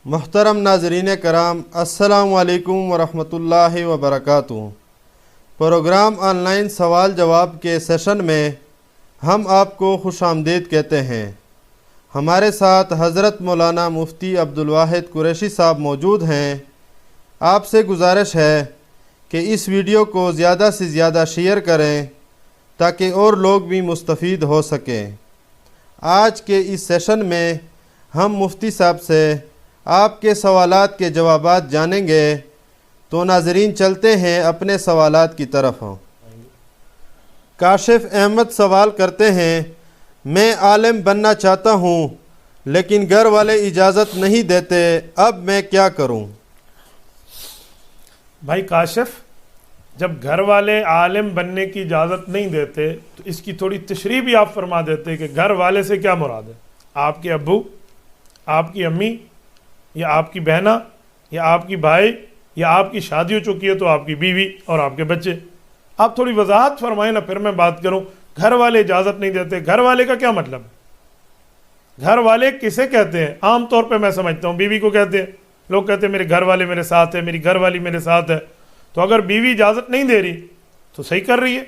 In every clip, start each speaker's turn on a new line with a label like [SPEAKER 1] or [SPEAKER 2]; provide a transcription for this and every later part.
[SPEAKER 1] محترم ناظرین کرام، السلام علیکم ورحمۃ اللہ وبرکاتہ۔ پروگرام آن لائن سوال جواب کے سیشن میں ہم آپ کو خوش آمدید کہتے ہیں۔ ہمارے ساتھ حضرت مولانا مفتی عبدالواحد قریشی صاحب موجود ہیں۔ آپ سے گزارش ہے کہ اس ویڈیو کو زیادہ سے زیادہ شیئر کریں تاکہ اور لوگ بھی مستفید ہو سکیں۔ آج کے اس سیشن میں ہم مفتی صاحب سے آپ کے سوالات کے جوابات جانیں گے، تو ناظرین چلتے ہیں اپنے سوالات کی طرف۔ کاشف احمد سوال کرتے ہیں، میں عالم بننا چاہتا ہوں لیکن گھر والے اجازت نہیں دیتے، اب میں کیا کروں؟
[SPEAKER 2] بھائی کاشف، جب گھر والے عالم بننے کی اجازت نہیں دیتے تو اس کی تھوڑی تشریح بھی آپ فرما دیتے کہ گھر والے سے کیا مراد ہے؟ آپ کے ابو، آپ کی امی، یا آپ کی بہنہ، یا آپ کی بھائی، یا آپ کی شادی ہو چکی ہے تو آپ کی بیوی اور آپ کے بچے۔ آپ تھوڑی وضاحت فرمائیں نا، پھر میں بات کروں۔ گھر والے اجازت نہیں دیتے، گھر والے کا کیا مطلب ہے؟ گھر والے کسے کہتے ہیں؟ عام طور پہ میں سمجھتا ہوں بیوی کو کہتے ہیں۔ لوگ کہتے ہیں میرے گھر والے میرے ساتھ ہے، میری گھر والی میرے ساتھ ہے۔ تو اگر بیوی اجازت نہیں دے رہی تو صحیح کر رہی ہے،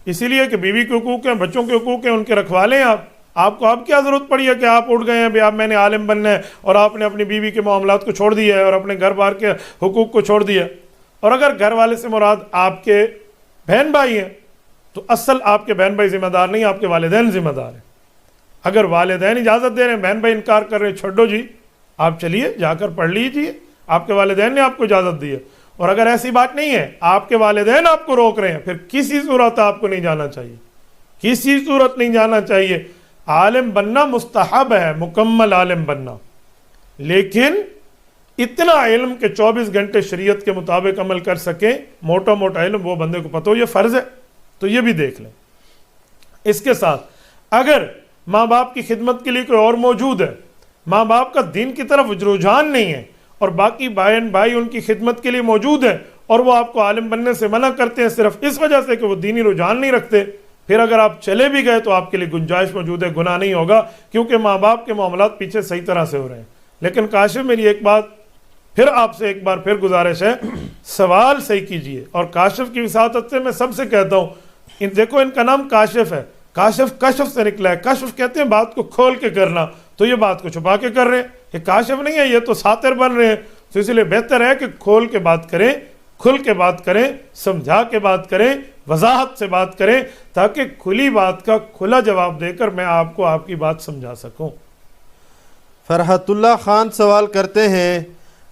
[SPEAKER 2] اسی لیے کہ بیوی کے حقوق ہیں، بچوں کے حقوق ہیں، ان کے رکھوالے ہیں آپ کو اب کیا ضرورت پڑی ہے کہ آپ اٹھ گئے ہیں بھی اب میں نے عالم بننا ہے اور آپ نے اپنی بیوی کے معاملات کو چھوڑ دیا ہے اور اپنے گھر بار کے حقوق کو چھوڑ دیا ہے۔ اور اگر گھر والے سے مراد آپ کے بہن بھائی ہیں تو اصل آپ کے بہن بھائی ذمہ دار نہیں، آپ کے والدین ذمہ دار ہیں۔ اگر والدین اجازت دے رہے ہیں، بہن بھائی انکار کر رہے ہیں، چھوڑو جی، آپ چلیے جا کر پڑھ لیجیے، آپ کے والدین نے آپ کو اجازت دی ہے۔ اور اگر ایسی بات نہیں ہے، آپ کے والدین آپ کو روک رہے ہیں، پھر کسی صورت آپ کو نہیں جانا چاہیے، کسی صورت نہیں جانا چاہیے۔ عالم بننا مستحب ہے، مکمل عالم بننا، لیکن اتنا علم کہ 24 گھنٹے شریعت کے مطابق عمل کر سکیں، موٹا موٹا علم وہ بندے کو پتہ ہو یہ فرض ہے، تو یہ بھی دیکھ لیں۔ اس کے ساتھ اگر ماں باپ کی خدمت کے لیے کوئی اور موجود ہے، ماں باپ کا دین کی طرف رجحان نہیں ہے، اور باقی بہن بھائی ان کی خدمت کے لیے موجود ہیں اور وہ آپ کو عالم بننے سے منع کرتے ہیں صرف اس وجہ سے کہ وہ دینی رجحان نہیں رکھتے، پھر اگر آپ چلے بھی گئے تو آپ کے لیے گنجائش موجود ہے، گناہ نہیں ہوگا، کیونکہ ماں باپ کے معاملات پیچھے صحیح طرح سے ہو رہے ہیں۔ لیکن کاشف، میری ایک بات پھر آپ سے ایک بار پھر گزارش ہے، سوال صحیح کیجئے۔ اور کاشف کی وساطت سے میں سب سے کہتا ہوں، دیکھو ان کا نام کاشف ہے، کاشف کشف سے نکلا ہے، کشف کہتے ہیں بات کو کھول کے کرنا، تو یہ بات کو چھپا کے کر رہے ہیں، یہ کاشف نہیں ہے، یہ تو ساتر بن رہے ہیں۔ تو اس لیے بہتر ہے کہ کھول کے بات کریں، کھل کے بات کریں، سمجھا کے بات کریں، وضاحت سے بات کریں، تاکہ کھلی بات کا کھلا جواب دے کر میں آپ کو آپ کی بات سمجھا سکوں۔
[SPEAKER 1] فرحت اللہ خان سوال کرتے ہیں،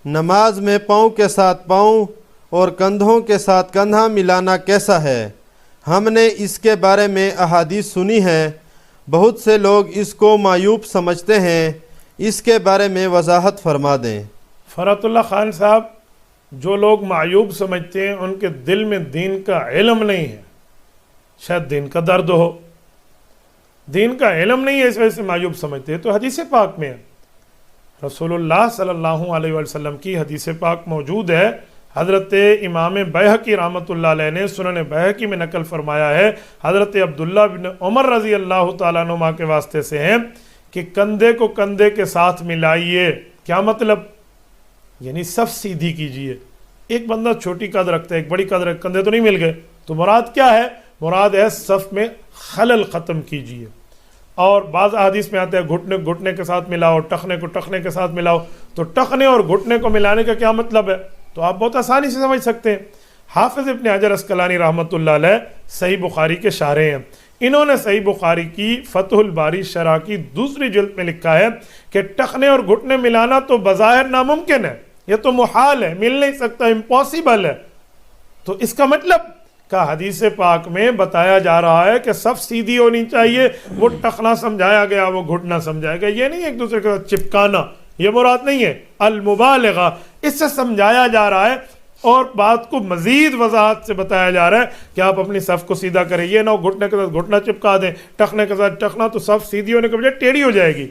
[SPEAKER 1] نماز میں پاؤں کے ساتھ پاؤں اور کندھوں کے ساتھ کندھا ملانا کیسا ہے؟ ہم نے اس کے بارے میں احادیث سنی ہیں، بہت سے لوگ اس کو معیوب سمجھتے ہیں، اس کے بارے میں وضاحت فرما دیں۔
[SPEAKER 2] فرحت اللہ خان صاحب، جو لوگ معیوب سمجھتے ہیں ان کے دل میں دین کا علم نہیں ہے، شاید دین کا درد ہو، دین کا علم نہیں ہے اس وجہ سے معیوب سمجھتے ہیں۔ تو حدیث پاک میں رسول اللہ صلی اللہ علیہ وسلم کی حدیث پاک موجود ہے، حضرت امام بیہقی رحمۃ اللہ علیہ نے سنن بیہقی میں نقل فرمایا ہے، حضرت عبداللہ بن عمر رضی اللہ تعالیٰ عنہما کے واسطے سے ہیں کہ کندھے کو کندھے کے ساتھ ملائیے۔ کیا مطلب؟ یعنی صف سیدھی کیجئے۔ ایک بندہ چھوٹی قد رکھتا ہے، ایک بڑی قد رکھتا ہے، کندھے تو نہیں مل گئے، تو مراد کیا ہے؟ مراد ہے صف میں خلل ختم کیجئے۔ اور بعض احادیث میں آتا ہے گھٹنے گھٹنے کے ساتھ ملاؤ، ٹخنے کو ٹخنے کے ساتھ ملاؤ، تو ٹخنے اور گھٹنے کو ملانے کا کیا مطلب ہے؟ تو آپ بہت آسانی سے سمجھ سکتے ہیں۔ حافظ ابن حجر عسقلانی رحمۃ اللہ علیہ صحیح بخاری کے شارح ہیں، انہوں نے صحیح بخاری کی فتح الباری شرح کی دوسری جلد میں لکھا ہے کہ ٹخنے اور گھٹنے ملانا تو بظاہر ناممکن ہے، یہ تو محال ہے، مل نہیں سکتا، امپاسبل ہے۔ تو اس کا مطلب کا حدیث پاک میں بتایا جا رہا ہے کہ صف سیدھی ہونی چاہیے، وہ ٹخنا سمجھایا گیا، وہ گھٹنا سمجھایا گیا، یہ نہیں ایک دوسرے کے ساتھ چپکانا، یہ مراد نہیں ہے۔ المبالغہ، اس سے سمجھایا جا رہا ہے اور بات کو مزید وضاحت سے بتایا جا رہا ہے کہ آپ اپنی صف کو سیدھا کریں، یہ نہ ہو گھٹنے کے ساتھ گھٹنا چپکا دیں، ٹخنے کے ساتھ ٹخنا، تو صف سیدھی ہونے کے بجائے ٹیڑھی ہو جائے گی۔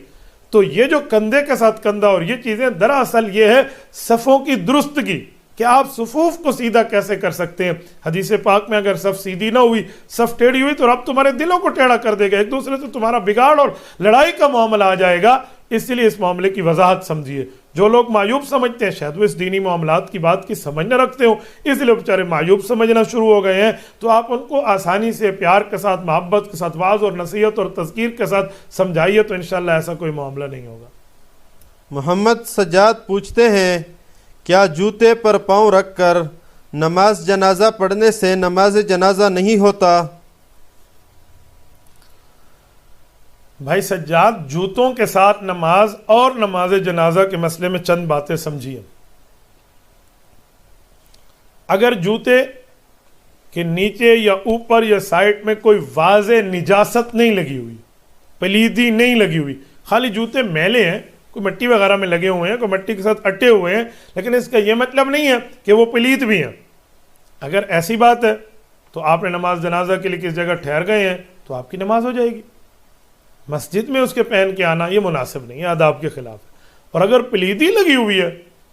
[SPEAKER 2] تو یہ جو کندھے کے ساتھ کندھا اور یہ چیزیں دراصل یہ ہے صفوں کی درستگی، کہ آپ صفوف کو سیدھا کیسے کر سکتے ہیں۔ حدیث پاک میں اگر صف سیدھی نہ ہوئی، صف ٹیڑھی ہوئی، تو رب تمہارے دلوں کو ٹیڑھا کر دے گا، ایک دوسرے سے تمہارا بگاڑ اور لڑائی کا معاملہ آ جائے گا۔ اس لیے اس معاملے کی وضاحت سمجھیے۔ جو لوگ معیوب سمجھتے ہیں شاید وہ اس دینی معاملات کی بات کی سمجھ نہ رکھتے ہوں، اس لیے بیچارے معیوب سمجھنا شروع ہو گئے ہیں، تو آپ ان کو آسانی سے پیار کے ساتھ، محبت کے ساتھ، واعظ اور نصیحت اور تذکیر کے ساتھ سمجھائیے، تو انشاءاللہ ایسا کوئی معاملہ نہیں ہوگا۔
[SPEAKER 1] محمد سجاد پوچھتے ہیں کیا جوتے پر پاؤں رکھ کر نماز جنازہ پڑھنے سے نماز جنازہ نہیں ہوتا؟
[SPEAKER 2] بھائی سجاد، جوتوں کے ساتھ نماز اور نماز جنازہ کے مسئلے میں چند باتیں سمجھیے۔ اگر جوتے کے نیچے یا اوپر یا سائڈ میں کوئی واضح نجاست نہیں لگی ہوئی، پلیدی نہیں لگی ہوئی، خالی جوتے میلے ہیں، کوئی مٹی وغیرہ میں لگے ہوئے ہیں، کوئی مٹی کے ساتھ اٹے ہوئے ہیں، لیکن اس کا یہ مطلب نہیں ہے کہ وہ پلید بھی ہیں۔ اگر ایسی بات ہے تو آپ نے نماز جنازہ کے لیے کس جگہ ٹھہر گئے ہیں تو آپ کی نماز ہو جائے گی۔ مسجد میں اس کے پہن کے آنا یہ مناسب نہیں ہے، آداب کے خلاف ہے۔ اور اگر پلیدی لگی ہوئی ہے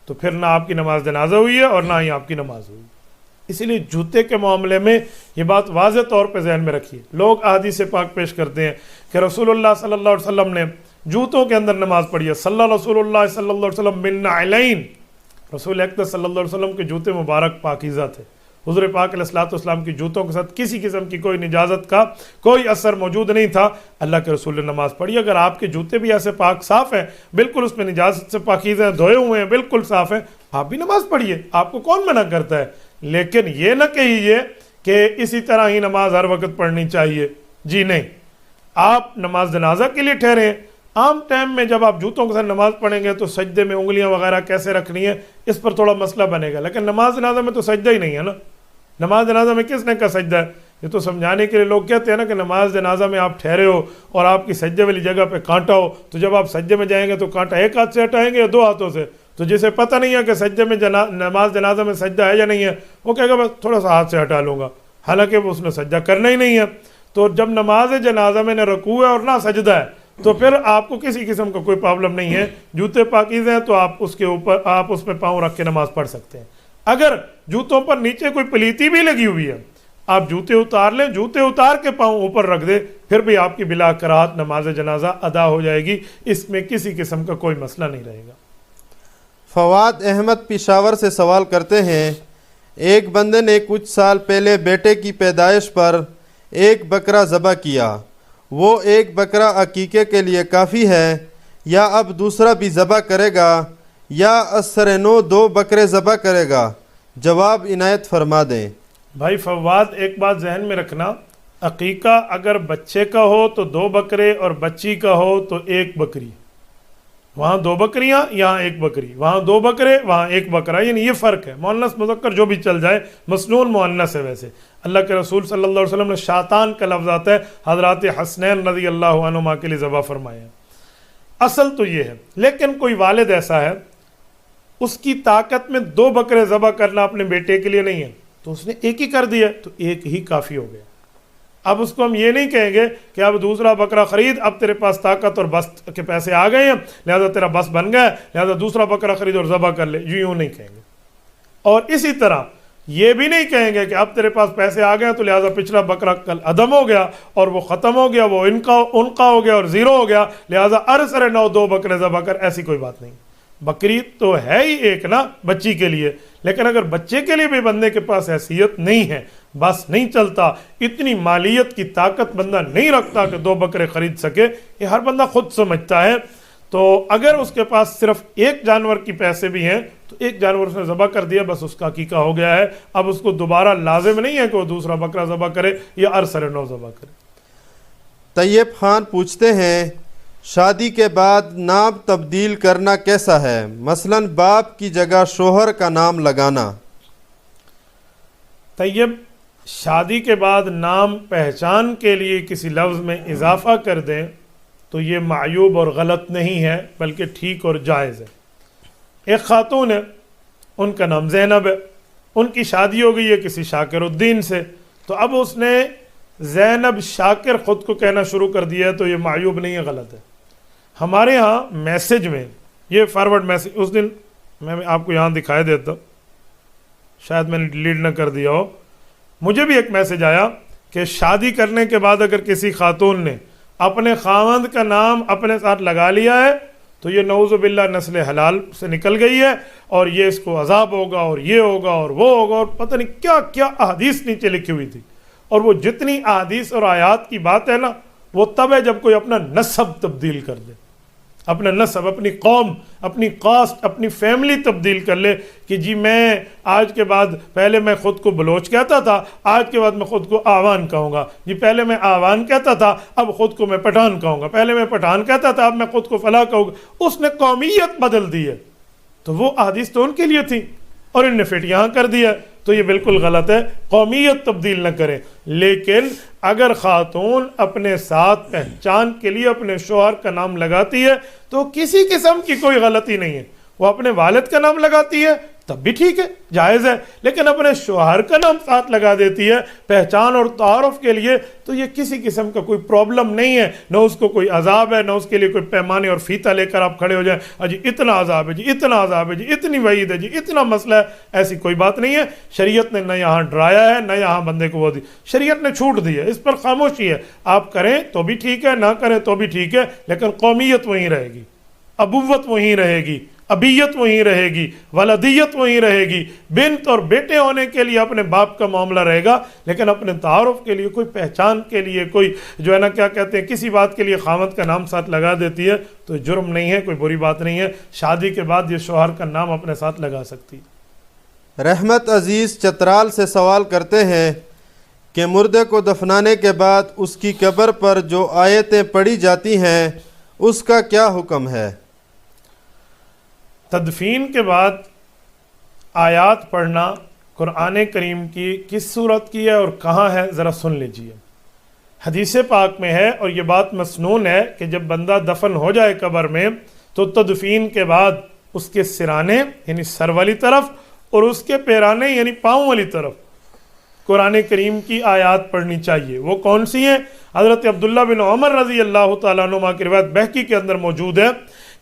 [SPEAKER 2] تو پھر نہ آپ کی نماز جنازہ ہوئی ہے اور نہ ہی آپ کی نماز ہوئی۔ اسی لیے جوتے کے معاملے میں یہ بات واضح طور پہ ذہن میں رکھیے۔ لوگ احادیث پاک پیش کرتے ہیں کہ رسول اللہ صلی اللہ علیہ وسلم نے جوتوں کے اندر نماز پڑھی ہے، صلی رسول اللہ صلی اللہ علیہ وسلم من نعلین، رسول اقدس صلی اللہ علیہ وسلم کے جوتے مبارک پاکیزہ تھے۔ حضور پاک علیہ الصلوۃ والسلام کی جوتوں کے ساتھ کسی قسم کی کوئی نجاست کا کوئی اثر موجود نہیں تھا، اللہ کے رسول نے نماز پڑھی۔ اگر آپ کے جوتے بھی ایسے پاک صاف ہیں، بالکل اس میں نجاست سے پاکیزہ ہیں، دھوئے ہوئے ہیں، بالکل صاف ہیں، آپ بھی نماز پڑھیے، آپ کو کون منع کرتا ہے؟ لیکن یہ نہ کہیے کہ اسی طرح ہی نماز ہر وقت پڑھنی چاہیے، جی نہیں۔ آپ نماز جنازہ کے لیے ٹھہرے ہیں، عام ٹائم میں جب آپ جوتوں کے ساتھ نماز پڑھیں گے تو سجدے میں انگلیاں وغیرہ کیسے رکھنی ہے اس پر تھوڑا مسئلہ بنے گا، لیکن نماز جنازہ میں تو سجدہ ہی نہیں ہے نا۔ نماز جنازہ میں کس نے کا سجدہ ہے؟ یہ تو سمجھانے کے لیے لوگ کہتے ہیں نا کہ نماز جنازہ میں آپ ٹھہرے ہو اور آپ کی سجدے والی جگہ پہ کانٹا ہو، تو جب آپ سجدے میں جائیں گے تو کانٹا ایک ہاتھ سے ہٹائیں گے یا دو ہاتھوں سے؟ تو جسے پتہ نہیں ہے کہ سجدے میں نماز جنازہ میں سجدہ ہے یا نہیں ہے، وہ کہے گا بس تھوڑا سا ہاتھ سے ہٹا لوں گا، حالانکہ وہ اس نے سجدہ کرنا ہی نہیں ہے۔ تو جب نماز جنازہ میں نہ رکوع ہے اور نہ سجدہ ہے تو پھر آپ کو کسی قسم کا کوئی پرابلم نہیں ہے، جوتے پاکیزہ ہیں تو آپ اس کے اوپر آپ اس میں پاؤں رکھ کے نماز پڑھ سکتے ہیں۔ اگر جوتوں پر نیچے کوئی پلیتی بھی لگی ہوئی ہے، آپ جوتے اتار لیں، جوتے اتار کے پاؤں اوپر رکھ دیں، پھر بھی آپ کی بلا کراہت نماز جنازہ ادا ہو جائے گی، اس میں کسی قسم کا کوئی مسئلہ نہیں رہے گا۔
[SPEAKER 1] فواد احمد پشاور سے سوال کرتے ہیں ایک بندے نے کچھ سال پہلے بیٹے کی پیدائش پر ایک بکرا ذبح کیا، وہ ایک بکرا عقیقے کے لیے کافی ہے یا اب دوسرا بھی ذبح کرے گا یا اثر نو 2 بکرے ذبح کرے گا؟ جواب عنایت فرما دیں۔
[SPEAKER 2] بھائی فواد، ایک بات ذہن میں رکھنا، عقیقہ اگر بچے کا ہو تو 2 بکرے اور بچی کا ہو تو 1 بکری، وہاں 2 بکریاں یہاں 1 بکری، وہاں 2 بکرے وہاں 1 بکرا، یعنی یہ فرق ہے۔ مؤنث مذکر جو بھی چل جائے، مسنون مؤنث ہے۔ ویسے اللہ کے رسول صلی اللہ علیہ وسلم نے شاطان کا لفظ آتا ہے، حضرات حسنین رضی اللہ عنہما کے لیے ذبح فرمایا۔ اصل تو یہ ہے، لیکن کوئی والد ایسا ہے اس کی طاقت میں 2 بکرے ذبح کرنا اپنے بیٹے کے لیے نہیں ہے، تو اس نے 1 ہی کر دیا، تو 1 ہی کافی ہو گیا۔ اب اس کو ہم یہ نہیں کہیں گے کہ اب دوسرا بکرا خرید، اب تیرے پاس طاقت اور بس کے پیسے آ گئے ہیں لہذا تیرا بس بن گیا لہذا دوسرا بکرا خرید اور ذبح کر لے، یوں نہیں کہیں گے۔ اور اسی طرح یہ بھی نہیں کہیں گے کہ اب تیرے پاس پیسے آ گئے تو لہذا پچھلا بکرا کل عدم ہو گیا اور وہ ختم ہو گیا، وہ ان کا ہو گیا اور 0 ہو گیا، لہذا ارسر 9 2 بکرے ذبح کر، ایسی کوئی بات نہیں۔ بقرعید تو ہے ہی ایک نا بچی کے لیے، لیکن اگر بچے کے لیے بھی بندے کے پاس حیثیت نہیں ہے، بس نہیں چلتا، اتنی مالیت کی طاقت بندہ نہیں رکھتا کہ 2 بکرے خرید سکے، یہ ہر بندہ خود سمجھتا ہے، تو اگر اس کے پاس صرف 1 جانور کی پیسے بھی ہیں تو 1 جانور اس نے ذبح کر دیا، بس اس کا عقیقہ ہو گیا ہے۔ اب اس کو دوبارہ لازم نہیں ہے کہ وہ دوسرا بکرا ذبح کرے یا ارسر 9 ذبح کرے۔
[SPEAKER 1] طیب خان پوچھتے ہیں شادی کے بعد نام تبدیل کرنا کیسا ہے؟ مثلا باپ کی جگہ شوہر کا نام لگانا۔
[SPEAKER 2] طیب، شادی کے بعد نام پہچان کے لیے کسی لفظ میں اضافہ کر دیں تو یہ معیوب اور غلط نہیں ہے، بلکہ ٹھیک اور جائز ہے۔ ایک خاتون ہے، ان کا نام زینب ہے، ان کی شادی ہو گئی ہے کسی شاکر الدین سے، تو اب اس نے زینب شاکر خود کو کہنا شروع کر دیا ہے، تو یہ معیوب نہیں ہے، غلط ہے۔ ہمارے ہاں میسج میں یہ فارورڈ میسج، اس دن میں آپ کو یہاں دکھائے دیتا ہوں، شاید میں نے ڈیلیٹ نہ کر دیا ہو، مجھے بھی ایک میسج آیا کہ شادی کرنے کے بعد اگر کسی خاتون نے اپنے خاوند کا نام اپنے ساتھ لگا لیا ہے تو یہ نعوذ باللہ نسل حلال سے نکل گئی ہے، اور یہ اس کو عذاب ہوگا اور یہ ہوگا اور وہ ہوگا، اور پتہ نہیں کیا کیا احادیث نیچے لکھی ہوئی تھی. اور وہ جتنی احادیث اور آیات کی بات ہے نا، وہ تب ہے جب کوئی اپنا نسب تبدیل کر دے، اپنا نسب، اپنی قوم، اپنی کاسٹ، اپنی فیملی تبدیل کر لے کہ جی میں آج کے بعد، پہلے میں خود کو بلوچ کہتا تھا، آج کے بعد میں خود کو آوان کہوں گا، جی پہلے میں آوان کہتا تھا، اب خود کو میں پٹھان کہوں گا، پہلے میں پٹھان کہتا تھا، اب میں خود کو فلاں کہوں گا. اس نے قومیت بدل دی ہے. تو وہ احادیث تو ان کے لیے تھی اور ان نے فٹ یہاں کر دیا. تو یہ بالکل غلط ہے، قومیت تبدیل نہ کریں. لیکن اگر خاتون اپنے ساتھ پہچان کے لیے اپنے شوہر کا نام لگاتی ہے تو کسی قسم کی کوئی غلطی نہیں ہے. وہ اپنے والد کا نام لگاتی ہے تب بھی ٹھیک ہے، جائز ہے، لیکن اپنے شوہر کا نام ساتھ لگا دیتی ہے پہچان اور تعارف کے لیے، تو یہ کسی قسم کا کوئی پرابلم نہیں ہے، نہ اس کو کوئی عذاب ہے، نہ اس کے لیے کوئی پیمانے اور فیتا لے کر آپ کھڑے ہو جائیں جی اتنا عذاب ہے، جی اتنا عذاب ہے، جی اتنی وعید ہے، جی اتنا مسئلہ ہے. ایسی کوئی بات نہیں ہے. شریعت نے نہ یہاں ڈرایا ہے، نہ یہاں بندے کو وہ دی، شریعت نے چھوٹ دی ہے، اس پر خاموشی ہے. آپ کریں تو بھی ٹھیک ہے، نہ کریں تو بھی ٹھیک ہے، لیکن قومیت وہیں رہے گی، ابوت وہیں رہے گی، ابیت وہیں رہے گی، ولدیت وہیں رہے گی. بنت اور بیٹے ہونے کے لیے اپنے باپ کا معاملہ رہے گا، لیکن اپنے تعارف کے لیے، کوئی پہچان کے لیے، کوئی جو ہے نا کیا کہتے ہیں کسی بات کے لیے خامد کا نام ساتھ لگا دیتی ہے تو جرم نہیں ہے، کوئی بری بات نہیں ہے. شادی کے بعد یہ شوہر کا نام اپنے ساتھ لگا سکتی ہے.
[SPEAKER 1] رحمت عزیز چترال سے سوال کرتے ہیں کہ مردے کو دفنانے کے بعد اس کی قبر پر جو آیتیں پڑھی جاتی ہیں اس کا کیا حکم ہے؟
[SPEAKER 2] تدفین کے بعد آیات پڑھنا قرآن کریم کی کس صورت کی ہے اور کہاں ہے ذرا سن لیجئے. حدیث پاک میں ہے، اور یہ بات مسنون ہے، کہ جب بندہ دفن ہو جائے قبر میں تو تدفین کے بعد اس کے سرانے یعنی سر والی طرف اور اس کے پیرانے یعنی پاؤں والی طرف قرآن کریم کی آیات پڑھنی چاہیے. وہ کون سی ہیں؟ حضرت عبداللہ بن عمر رضی اللہ تعالیٰ عنہما کی روایت بہقی کے اندر موجود ہے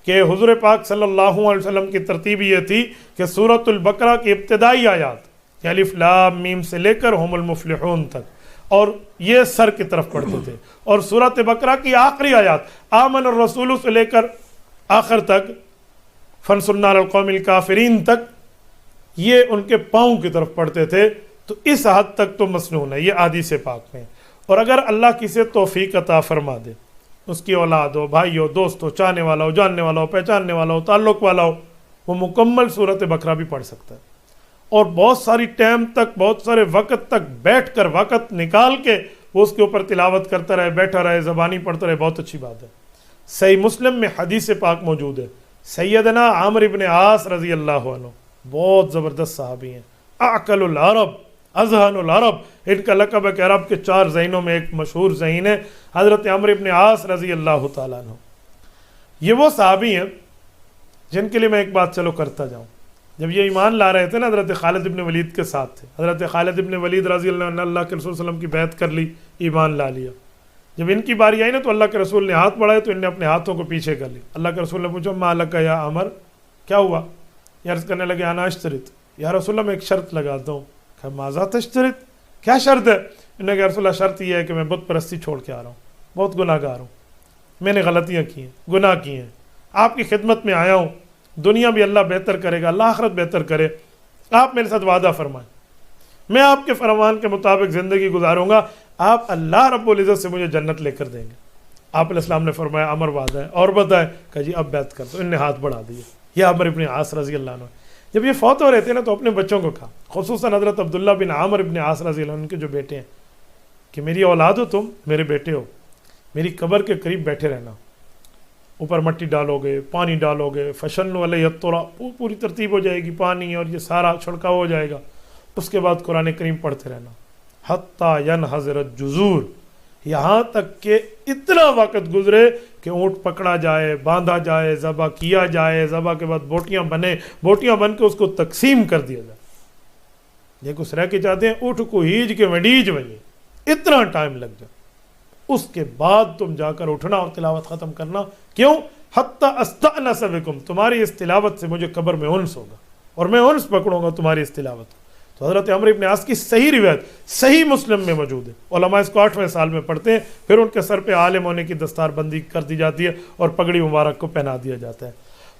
[SPEAKER 2] کہ حضور پاک صلی اللہ علیہ وسلم کی ترتیب یہ تھی کہ سورۃ البقرہ کی ابتدائی آیات الف لام میم سے لے کر ہم المفلحون تک، اور یہ سر کی طرف پڑھتے تھے، اور سورۃ بقرہ کی آخری آیات آمن الرسول سے لے کر آخر تک فانصرنا علی القوم الکافرین تک یہ ان کے پاؤں کی طرف پڑھتے تھے. تو اس حد تک تو مسنون ہے، یہ احادیث پاک میں. اور اگر اللہ کسی توفیق عطا فرما دے، اس کی اولاد ہو، بھائی ہو، دوست ہو، چاہنے والا ہو، جاننے والا ہو، پہچاننے والا ہو، تعلق والا ہو، وہ مکمل سورۃ بقرہ بھی پڑھ سکتا ہے، اور بہت ساری ٹائم تک، بہت سارے وقت تک بیٹھ کر، وقت نکال کے وہ اس کے اوپر تلاوت کرتا رہے، بیٹھا رہے، زبانی پڑھتا رہے. بہت اچھی بات ہے. صحیح مسلم میں حدیث پاک موجود ہے، سیدنا عامر ابن عاص رضی اللہ عنہ بہت زبردست صحابی ہیں، اعقل العرب، اذہن العرب، ان کا لقب ہے کہ عرب کے 4 ذہینوں میں ایک مشہور ذہین ہے حضرت عمرو ابن عاص رضی اللہ تعالیٰ عنہ. یہ وہ صحابی ہیں جن کے لیے میں ایک بات چلو کرتا جاؤں. جب یہ ایمان لا رہے تھے نا، حضرت خالد ابن ولید کے ساتھ تھے. حضرت خالد ابن ولید رضی اللہ عنہ اللہ کے رسول صلی اللہ علیہ وسلم کی بیعت کر لی، ایمان لا لیا. جب ان کی باری آئی نا تو اللہ کے رسول نے ہاتھ بڑھائے تو ان نے اپنے ہاتھوں کو پیچھے کر لی. اللہ کے رسول نے پوچھا ما لک یا عمر، کیا ہوا؟ یہ عرض کرنے لگے انا اشترط، یا رسول اللہ میں ایک شرط لگاتا ہوں. کہ ماذا تشترط، کیا شرط ہے؟ انہوں نے کہا رسول اللہ شرط یہ ہے کہ میں بت پرستی چھوڑ کے آ رہا ہوں، بہت گناہ گار ہوں، میں نے غلطیاں کی ہیں، گناہ کیے ہیں، آپ کی خدمت میں آیا ہوں، دنیا بھی اللہ بہتر کرے گا، اللہ آخرت بہتر کرے، آپ میرے ساتھ وعدہ فرمائیں، میں آپ کے فرمان کے مطابق زندگی گزاروں گا، آپ اللہ رب العزت سے مجھے جنت لے کر دیں گے. آپ علیہ السلام نے فرمایا عمر وعدہ ہے، اور بتائیں؟ کہ جی اب بیعت کر دو. ان نے ہاتھ بڑھا دیے. یہ عمر ابن عاص رضی اللہ عنہ جب یہ فوت ہو رہے تھے نا تو اپنے بچوں کو کہا، خصوصاً حضرت عبداللہ بن عامر ابن عاص رضی اللہ عنہ کے جو بیٹے ہیں، کہ میری اولاد ہو، تم میرے بیٹے ہو، میری قبر کے قریب بیٹھے رہنا، اوپر مٹی ڈالو گے، پانی ڈالو گے، فشنوا علیہ التراب، پوری ترتیب ہو جائے گی، پانی اور یہ سارا چھڑکاؤ ہو جائے گا. اس کے بعد قرآن کریم پڑھتے رہنا حتی ینحضر الجذور، یہاں تک کہ اتنا وقت گزرے کہ اونٹ پکڑا جائے، باندھا جائے، ذبح کیا جائے، ذبح کے بعد بوٹیاں بنے، بوٹیاں بن کے اس کو تقسیم کر دیا جائے. یہ کچھ رہ کے چاہتے ہیں اٹھ کو ہیج کے وڈیج بنے، اتنا ٹائم لگ جائے. اس کے بعد تم جا کر اٹھنا اور تلاوت ختم کرنا. کیوں؟ حتی استأنس بکم، تمہاری اس تلاوت سے مجھے قبر میں انس ہوگا اور میں انس پکڑوں گا تمہاری اس تلاوت کو. تو حضرت عمرو ابن عاص کی صحیح روایت صحیح مسلم میں موجود ہے. علماء اس کو 8ویں سال میں پڑھتے ہیں, پھر ان کے سر پہ عالم ہونے کی دستار بندی کر دی جاتی ہے اور پگڑی مبارک کو پہنا دیا جاتا ہے.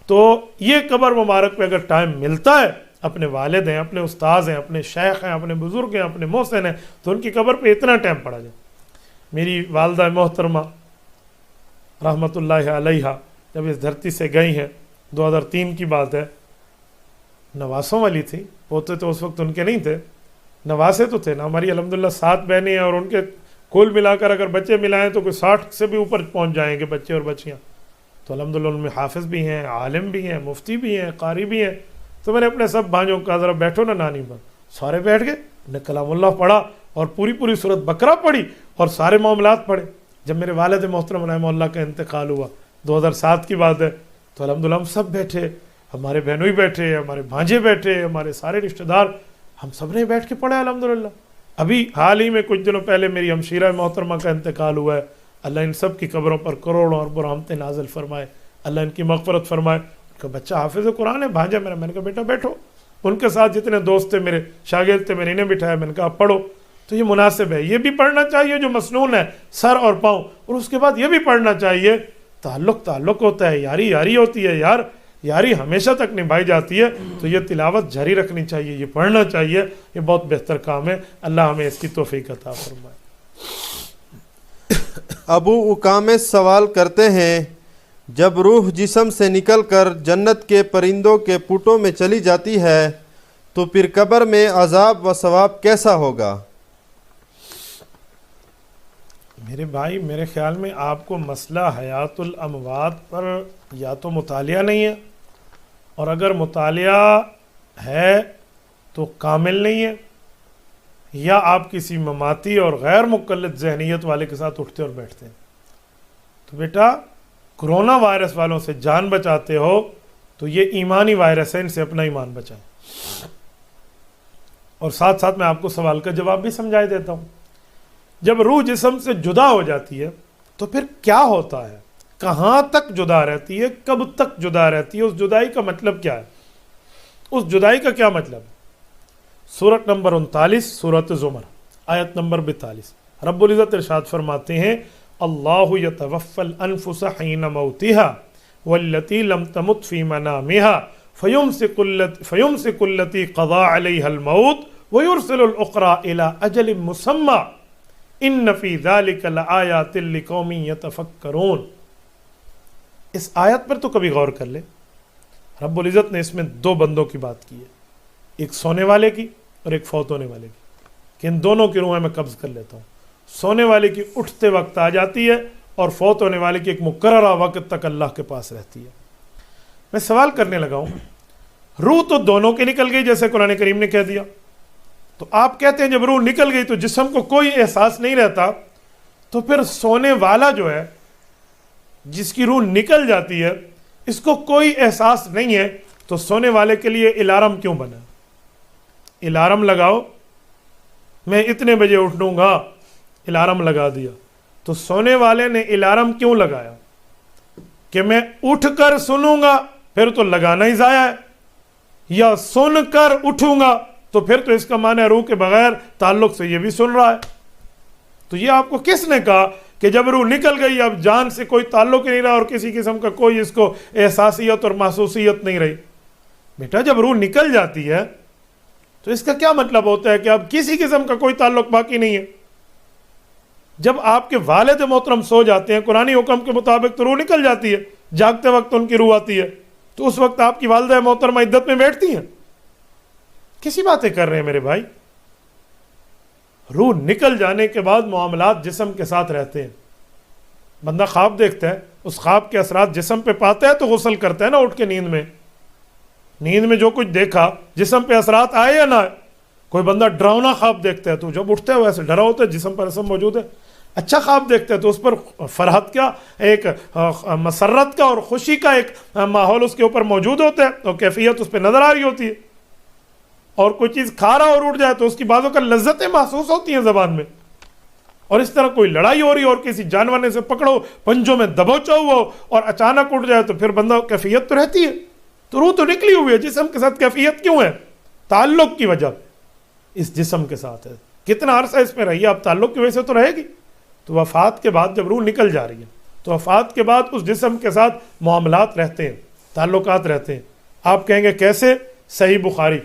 [SPEAKER 2] تو یہ قبر مبارک پہ اگر ٹائم ملتا ہے, اپنے والد ہیں, اپنے استاذ ہیں, اپنے شیخ ہیں, اپنے بزرگ ہیں, اپنے محسن ہیں, تو ان کی قبر پہ اتنا ٹائم پڑا جائے. میری والدہ محترمہ رحمۃ اللہ علیہا جب اس دھرتی سے گئی ہیں, 2003 کی بات ہے, نواسوں والی تھی, پوتے تو اس وقت ان کے نہیں تھے, نواسے تو تھے نا. ہماری الحمدللہ 7 بہنیں ہیں اور ان کے کل ملا کر اگر بچے ملائیں تو کوئی 60 سے بھی اوپر پہنچ جائیں گے بچے اور بچیاں. تو الحمدللہ ان میں حافظ بھی ہیں, عالم بھی ہیں, مفتی بھی ہیں, قاری بھی ہیں. تو میں نے اپنے سب بھائیوں کا ذرا بیٹھو نا نانی پر, سارے بیٹھ گئے, نے کلام اللہ پڑھا اور پوری سورت بقرہ پڑھی اور سارے معاملات پڑھے. جب میرے والد محترم رحمہ اللہ کا انتقال ہوا 2007 کی بات ہے, تو الحمدللہ ہم سب بیٹھے, ہمارے بہنوئی بیٹھے, ہمارے بھانجے بیٹھے, ہمارے سارے رشتہ دار, ہم سب نے بیٹھ کے پڑھا الحمدللہ. ابھی حال ہی میں کچھ دنوں پہلے میری ہمشیرہ محترمہ کا انتقال ہوا ہے. اللہ ان سب کی قبروں پر کروڑوں اور رحمتیں نازل فرمائے, اللہ ان کی مغفرت فرمائے. ان کا بچہ حافظ قرآن ہے, بھانجا میرا. میں نے کہا بیٹا بیٹھو. ان کے ساتھ جتنے دوست تھے میرے شاگرد تھے, میں نے انہیں بٹھایا, میں نے کہا پڑھو. تو یہ مناسب ہے, یہ بھی پڑھنا چاہیے جو مسنون ہے, سر اور پاؤں, اور اس کے بعد یہ بھی پڑھنا چاہیے. تعلق ہوتا ہے, یاری ہوتی ہے, یاری ہمیشہ تک نبھائی جاتی ہے. تو یہ تلاوت جاری رکھنی چاہیے, یہ پڑھنا چاہیے, یہ بہت بہتر کام ہے. اللہ ہمیں اس کی توفیق عطا فرمائے.
[SPEAKER 1] ابو اکامہ سوال کرتے ہیں, جب روح جسم سے نکل کر جنت کے پرندوں کے پوٹوں میں چلی جاتی ہے تو پھر قبر میں عذاب و ثواب کیسا ہوگا؟
[SPEAKER 2] میرے بھائی, میرے خیال میں آپ کو مسئلہ حیات الاموات پر یا تو مطالعہ نہیں ہے, اور اگر مطالعہ ہے تو کامل نہیں ہے, یا آپ کسی مماتی اور غیر مقلد ذہنیت والے کے ساتھ اٹھتے اور بیٹھتے ہیں. تو بیٹا, کرونا وائرس والوں سے جان بچاتے ہو تو یہ ایمانی وائرس ہے, ان سے اپنا ایمان بچائیں. اور ساتھ ساتھ میں آپ کو سوال کا جواب بھی سمجھا دیتا ہوں. جب روح جسم سے جدا ہو جاتی ہے تو پھر کیا ہوتا ہے, کہاں تک جدا رہتی ہے, کب تک جدا رہتی ہے, اس جدائی کا مطلب کیا ہے, اس جدائی کا کیا مطلب ہے؟ سورت نمبر 39 سورت زمر آیت نمبر 42 رب العزت ارشاد فرماتے ہیں, اللہ یتوفی الانفس حین موتها واللتی لم تمت فی منامها فیمسک التی قضا علیها الموت ویرسل الاخرى الى اجل مسمى ان فی ذلک لآیات لقوم یتفکرون. اس آیت پر تو کبھی غور کر لیں. رب العزت نے اس میں 2 بندوں کی بات کی ہے, ایک سونے والے کی اور ایک فوت ہونے والے کی, کہ ان دونوں کی روحیں میں قبض کر لیتا ہوں. سونے والے کی اٹھتے وقت آ جاتی ہے اور فوت ہونے والے کی ایک مقررہ وقت تک اللہ کے پاس رہتی ہے. میں سوال کرنے لگا ہوں, روح تو دونوں کی نکل گئی جیسے قرآن کریم نے کہہ دیا, تو آپ کہتے ہیں جب روح نکل گئی تو جسم کو کوئی احساس نہیں رہتا, تو پھر سونے والا جو ہے جس کی روح نکل جاتی ہے اس کو کوئی احساس نہیں ہے, تو سونے والے کے لیے الارم کیوں بنا؟ الارم لگاؤ, میں اتنے بجے اٹھوں گا, الارم لگا دیا. تو سونے والے نے الارم کیوں لگایا؟ کہ میں اٹھ کر سنوں گا, پھر تو لگانا ہی ضائع ہے, یا سن کر اٹھوں گا تو پھر تو اس کا معنی روح کے بغیر تعلق سے یہ بھی سن رہا ہے. تو یہ آپ کو کس نے کہا کہ جب روح نکل گئی اب جان سے کوئی تعلق ہی نہیں رہا اور کسی قسم کا کوئی اس کو احساسیت اور محسوسیت نہیں رہی؟ بیٹا, جب روح نکل جاتی ہے تو اس کا کیا مطلب ہوتا ہے کہ اب کسی قسم کا کوئی تعلق باقی نہیں ہے. جب آپ کے والد محترم سو جاتے ہیں قرآنی حکم کے مطابق تو روح نکل جاتی ہے, جاگتے وقت ان کی روح آتی ہے, تو اس وقت آپ کی والدہ محترمہ عدت میں بیٹھتی ہیں. کسی باتیں کر رہے ہیں میرے بھائی؟ روح نکل جانے کے بعد معاملات جسم کے ساتھ رہتے ہیں. بندہ خواب دیکھتا ہے, اس خواب کے اثرات جسم پہ پاتا ہے تو غسل کرتا ہے نا اٹھ کے نیند میں جو کچھ دیکھا جسم پہ اثرات آئے یا نہ آئے. کوئی بندہ ڈراؤنا خواب دیکھتا ہے تو جب اٹھتا ہے ویسے ڈرا ہوتا ہے, جسم پر اثر موجود ہے. اچھا خواب دیکھتا ہے تو اس پر فرحت کا ایک مسرت کا اور خوشی کا ایک ماحول اس کے اوپر موجود ہوتا ہے, تو کیفیت اس پہ نظر آ رہی ہوتی ہے. اور کوئی چیز کھا رہا اور اٹھ جائے تو اس کی بازوں کا لذتیں محسوس ہوتی ہیں زبان میں. اور اس طرح کوئی لڑائی ہو رہی اور کسی جانور نے سے پکڑو, پنجوں میں دبوچا ہوا ہو اور اچانک اٹھ جائے تو پھر بندہ کیفیت تو رہتی ہے. تو روح تو نکلی ہوئی ہے, جسم کے ساتھ کیفیت کیوں ہے؟ تعلق کی وجہ. اس جسم کے ساتھ ہے. کتنا عرصہ اس میں رہی ہے؟ اب تعلق کی وجہ سے تو رہے گی. تو وفات کے بعد جب روح نکل جا رہی ہے تو وفات کے بعد اس جسم کے ساتھ معاملات رہتے ہیں، تعلقات رہتے ہیں. آپ کہیں گے کیسے؟ صحیح بخاری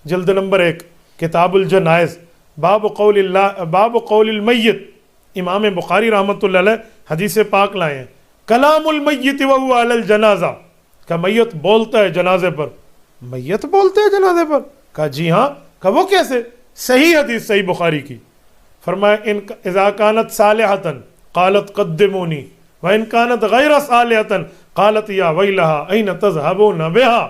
[SPEAKER 2] جلد نمبر 1 کتاب الجنائز باب قول المیت، امام بخاری رحمۃ اللہ علیہ حدیث پاک لائے ہیں. کلام المیت وہو علی الجنازہ، کہ میت بولتا ہے جنازے پر. میت بولتے ہیں جنازے پر؟ کہا جی ہاں. کہا وہ کیسے؟ صحیح حدیث صحیح بخاری کی. فرمایا ان اذا كانت صالحة قالت قدمونی وان كانت غیر صالحة قالت یا ویلها این تذهبون بها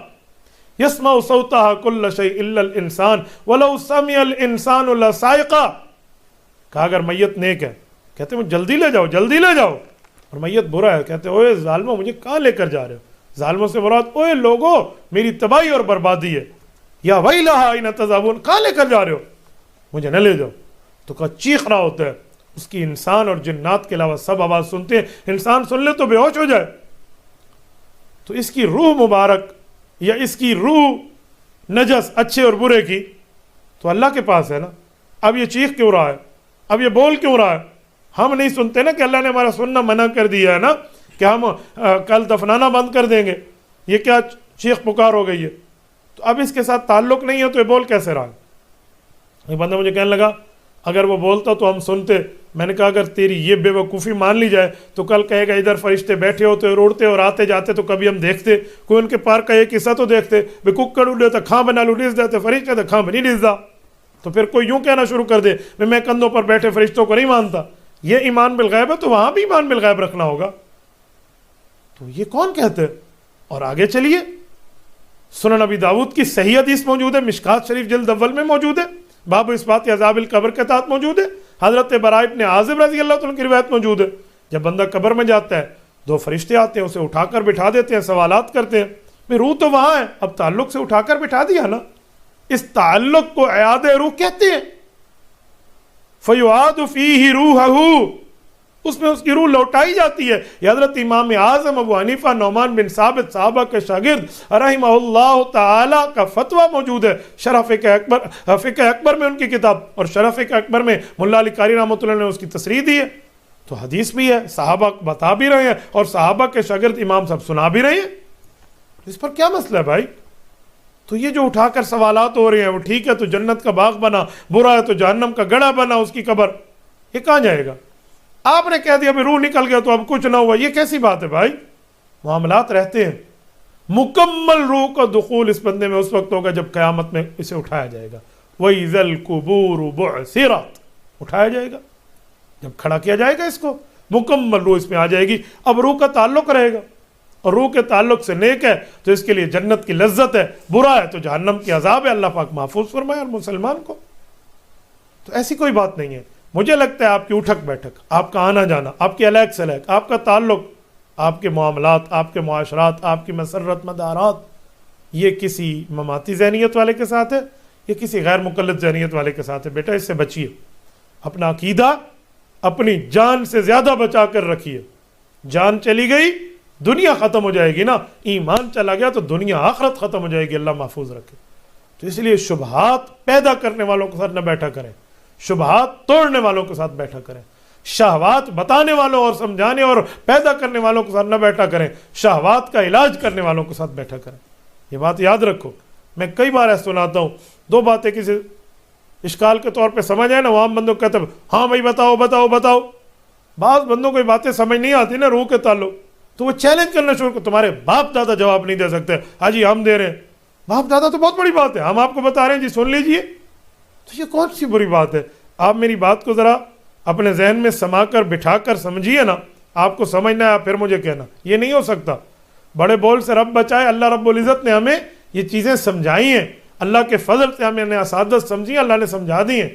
[SPEAKER 2] يسمع صوتها كل شيء الا الانسان ولو سمع الانسان لصائقا. کہا اگر میت نیک ہے کہتے ہیں جلدی لے جاؤ جلدی لے جاؤ، اور میت برا ہے کہتے ہیں اوے ظالموں مجھے کہاں لے کر جا رہے ہو؟ ظالموں سے مراد اوے لوگوں میری تباہی اور بربادی ہے. یا ویلها این تذهبون، کہاں لے کر جا رہے ہو؟ مجھے نہ لے جاؤ. تو کہا چیخ رہا ہوتا ہے. اس کی انسان اور جنات کے علاوہ سب آواز سنتے ہیں. انسان سن لے تو بے ہوش ہو جائے. تو اس کی روح مبارک یا اس کی روح نجس اچھے اور برے کی تو اللہ کے پاس ہے نا. اب یہ چیخ کیوں رہا ہے؟ اب یہ بول کیوں رہا ہے؟ ہم نہیں سنتے نا کہ اللہ نے ہمارا سننا منع کر دیا ہے نا کہ ہم کل دفنانا بند کر دیں گے. یہ کیا چیخ پکار ہو گئی ہے؟ تو اب اس کے ساتھ تعلق نہیں ہے تو یہ بول کیسے رہا؟ ایک بندہ مجھے کہنے لگا اگر وہ بولتا تو ہم سنتے. میں نے کہا اگر تیری یہ بے وقوفی مان لی جائے تو کل کہے گا ادھر فرشتے بیٹھے ہوتے اور اڑتے اور آتے جاتے تو کبھی ہم دیکھتے. کوئی ان کے پار کا ایک حصہ تو دیکھتے. بے ککڑ اڑے تو کھاں بنا لوٹیس دیتے فرشتے تو کھاں بنی ڈس دا. تو پھر کوئی یوں کہنا شروع کر دے میں کندھوں پر بیٹھے فرشتوں کو نہیں مانتا. یہ ایمان بالغیب ہے تو وہاں بھی ایمان بالغیب رکھنا ہوگا. تو یہ کون کہتے؟ اور آگے چلیے سنن نبی داؤد کی صحیح حدیث موجود ہے، مشکات شریف جلد اول میں موجود ہے، باب اثبات عذاب القبر کے تحت موجود ہے. حضرت براء ابن عازب رضی اللہ عنہ کی روایت موجود ہے. جب بندہ قبر میں جاتا ہے 2 فرشتے آتے ہیں، اسے اٹھا کر بٹھا دیتے ہیں، سوالات کرتے ہیں. میں روح تو وہاں ہے، اب تعلق سے اٹھا کر بٹھا دیا نا. اس تعلق کو اعادہ روح کہتے ہیں. فیعاد فیہ روحہ، اس میں اس کی روح لوٹائی جاتی ہے. یہ حضرت امام اعظم ابو حنیفہ نعمان بن ثابت صحابہ کے شاگرد رحمہ اللہ تعالی کا فتویٰ موجود ہے شرح فقہ اکبر میں ان کی کتاب، اور شرح فقہ اکبر میں ملا علی قاری رحمۃ اللہ نے اس کی تصریح دی ہے. تو حدیث بھی ہے، صحابہ بتا بھی رہے ہیں اور صحابہ کے شاگرد امام صاحب سنا بھی رہے ہیں. اس پر کیا مسئلہ ہے بھائی؟ تو یہ جو اٹھا کر سوالات ہو رہے ہیں وہ ٹھیک ہے تو جنت کا باغ بنا، برا ہے تو جہنم کا گڑھا بنا اس کی قبر، یہ کہاں جائے گا؟ آپ نے کہہ دیا ابھی روح نکل گیا تو اب کچھ نہ ہوا. یہ کیسی بات ہے بھائی؟ معاملات رہتے ہیں. مکمل روح کا دخول اس بندے میں اس وقت ہوگا جب قیامت میں اسے اٹھایا جائے گا. وَإِذَا الْقُبُورُ بُعْثِرَتْ، اٹھایا جائے گا جب کھڑا کیا جائے گا اس کو، مکمل روح اس میں آ جائے گی. اب روح کا تعلق رہے گا اور روح کے تعلق سے نیک ہے تو اس کے لیے جنت کی لذت ہے، برا ہے تو جہنم کی عذاب ہے. اللہ پاک محفوظ فرمائے اور مسلمان کو. تو ایسی کوئی بات نہیں ہے. مجھے لگتا ہے آپ کی اٹھک بیٹھک، آپ کا آنا جانا، آپ کی الیک سلیک، آپ کا تعلق، آپ کے معاملات، آپ کے معاشرات، آپ کی مسرت مدارات، یہ کسی مماتی ذہنیت والے کے ساتھ ہے، یہ کسی غیر مقلد ذہنیت والے کے ساتھ ہے. بیٹا اس سے بچیے. اپنا عقیدہ اپنی جان سے زیادہ بچا کر رکھیے. جان چلی گئی دنیا ختم ہو جائے گی نا، ایمان چلا گیا تو دنیا آخرت ختم ہو جائے گی. اللہ محفوظ رکھے. تو اس لیے شبہات پیدا کرنے والوں کے ساتھ نہ بیٹھا کریں، شبہات توڑنے والوں کے ساتھ بیٹھا کریں. شہوات بتانے والوں اور سمجھانے اور پیدا کرنے والوں کے ساتھ نہ بیٹھا کریں، شہوات کا علاج کرنے والوں کے ساتھ بیٹھا کریں. یہ بات یاد رکھو. میں کئی بار ایسا سناتا ہوں، 2 باتیں کسی اشکال کے طور پہ سمجھ آئے نا، وہ عام بندوں کو کہتے ہیں ہاں بھائی بتاؤ بتاؤ بتاؤ. بعض بندوں کو یہ باتیں سمجھ نہیں آتی نا روح کے تعلق، تو وہ چیلنج کرنا شروع کر، تمہارے باپ دادا جواب نہیں دے سکتے، ہاں جی ہم دے رہے ہیں. باپ دادا تو بہت بڑی بات ہے، ہم آپ کو بتا رہے ہیں جی سن لیجئے. تو یہ کون سی بری بات ہے؟ آپ میری بات کو ذرا اپنے ذہن میں سما کر بٹھا کر سمجھیے نا. آپ کو سمجھنا ہے پھر مجھے کہنا، یہ نہیں ہو سکتا. بڑے بول سے رب بچائے. اللہ رب العزت نے ہمیں یہ چیزیں سمجھائی ہیں، اللہ کے فضل سے ہمیں اساتذہ سمجھی، اللہ نے سمجھا دی ہیں.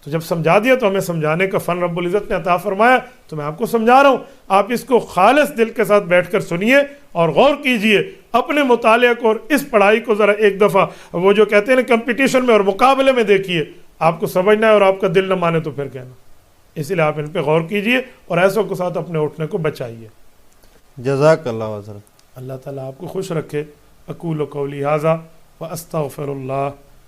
[SPEAKER 2] تو جب سمجھا دیا تو ہمیں سمجھانے کا فن رب العزت نے عطا فرمایا، تو میں آپ کو سمجھا رہا ہوں. آپ اس کو خالص دل کے ساتھ بیٹھ کر سنیے اور غور کیجئے اپنے مطالعے کو، اور اس پڑھائی کو ذرا ایک دفعہ وہ جو کہتے ہیں نا کمپٹیشن میں اور مقابلے میں دیکھیے. آپ کو سمجھنا ہے اور آپ کا دل نہ مانے تو پھر کہنا. اس لیے آپ ان پہ غور کیجئے اور ایسوں کے ساتھ اپنے اٹھنے کو بچائیے.
[SPEAKER 1] جزاک اللہ حضرت.
[SPEAKER 2] اللہ تعالیٰ آپ کو خوش رکھے. اقول قولی ھذا واستغفر اللہ